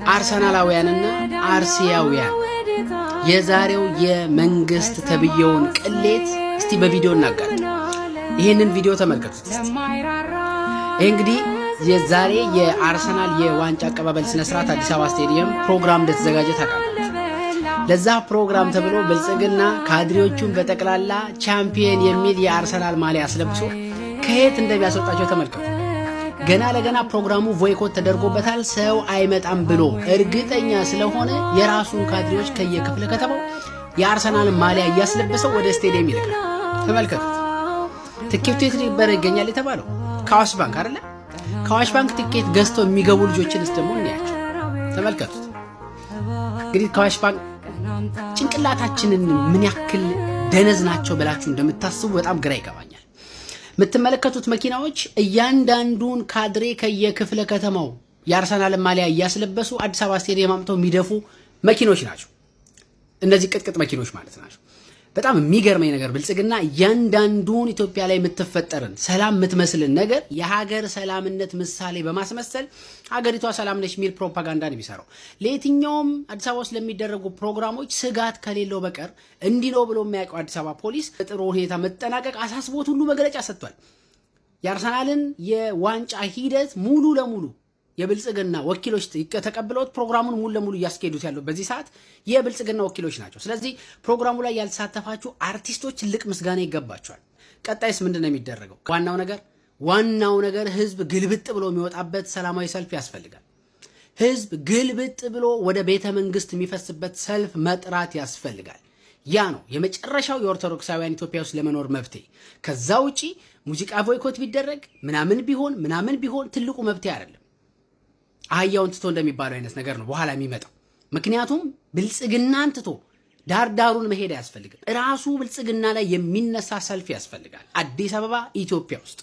አርሰናላውያንና አርሲያውያን የዛሬው የመንግስት ተብየውን ቅሌት እስቲ በቪዲዮ እናጋጭ። ይሄንን ቪዲዮ ተመልከቱት እስቲ። ይሄ እንግዲህ የዛሬ የአርሰናል የዋንጫ አቀባበል ስነ ስርዓት አዲስ አበባ ስቴዲየም ፕሮግራም እንደተዘጋጀ ታውቃላችሁ። ለዛ ፕሮግራም ተብሎ ብልጽግና ካድሬዎቹን በጠቅላላ ቻምፒየን የሚል የአርሰናል ማሊያ አስለብሶ ከየት እንደሚያስወጣቸው ተመልከቱ። ገና ለገና ፕሮግራሙ ቮይኮት ተደርጎበታል። ሰው አይመጣም ብሎ እርግጠኛ ስለሆነ የራሱን ካድሬዎች ከየክፍለ ከተማው የአርሰናል ማሊያ እያስለበሰው ወደ ስቴዲየም ይልካል። ተመልከቱት። ትኬቱ የት ሊበረ ይገኛል የተባለው ከአዋሽ ባንክ አይደለ? ከአዋሽ ባንክ ትኬት ገዝተው የሚገቡ ልጆችንስ ደግሞ እንያቸው። ተመልከቱት። እንግዲህ ከአዋሽ ባንክ ጭንቅላታችንን ምን ያክል ደነዝ ናቸው ብላችሁ እንደምታስቡ በጣም ግራ ይገባኛል። የምትመለከቱት መኪናዎች እያንዳንዱን ካድሬ ከየክፍለ ከተማው የአርሰናል ማሊያ እያስለበሱ አዲስ አበባ ስቴዲየም አምጥተው የሚደፉ መኪኖች ናቸው። እነዚህ ቅጥቅጥ መኪኖች ማለት ናቸው። በጣም የሚገርመኝ ነገር ብልጽግና እያንዳንዱን ኢትዮጵያ ላይ የምትፈጠርን ሰላም የምትመስልን ነገር የሀገር ሰላምነት ምሳሌ በማስመሰል ሀገሪቷ ሰላም ነች የሚል ፕሮፓጋንዳ ነው የሚሰራው። ለየትኛውም አዲስ አበባ ውስጥ ለሚደረጉ ፕሮግራሞች ስጋት ከሌለው በቀር እንዲህ ነው ብሎ የሚያውቀው አዲስ አበባ ፖሊስ ጥሩ ሁኔታ መጠናቀቅ አሳስቦት ሁሉ መግለጫ ሰጥቷል። የአርሰናልን የዋንጫ ሂደት ሙሉ ለሙሉ የብልጽግና ወኪሎች ተቀብለውት ፕሮግራሙን ሙሉ ለሙሉ እያስኬዱት ያለው በዚህ ሰዓት የብልጽግና ወኪሎች ናቸው። ስለዚህ ፕሮግራሙ ላይ ያልተሳተፋችሁ አርቲስቶች ትልቅ ምስጋና ይገባቸዋል። ቀጣይስ ምንድነው የሚደረገው? ዋናው ነገር ህዝብ ግልብጥ ብሎ የሚወጣበት ሰላማዊ ሰልፍ ያስፈልጋል። ህዝብ ግልብጥ ብሎ ወደ ቤተ መንግስት የሚፈስበት ሰልፍ መጥራት ያስፈልጋል። ያ ነው የመጨረሻው የኦርቶዶክሳውያን ኢትዮጵያ ውስጥ ለመኖር መብቴ። ከዛ ውጪ ሙዚቃ ቦይኮት ቢደረግ ምናምን ቢሆን ትልቁ መብቴ አይደለም። አህያውን ትቶ እንደሚባለው አይነት ነገር ነው በኋላ የሚመጣው። ምክንያቱም ብልጽግናን ትቶ ዳርዳሩን መሄድ አያስፈልግም። ራሱ ብልጽግና ላይ የሚነሳ ሰልፍ ያስፈልጋል። አዲስ አበባ ኢትዮጵያ ውስጥ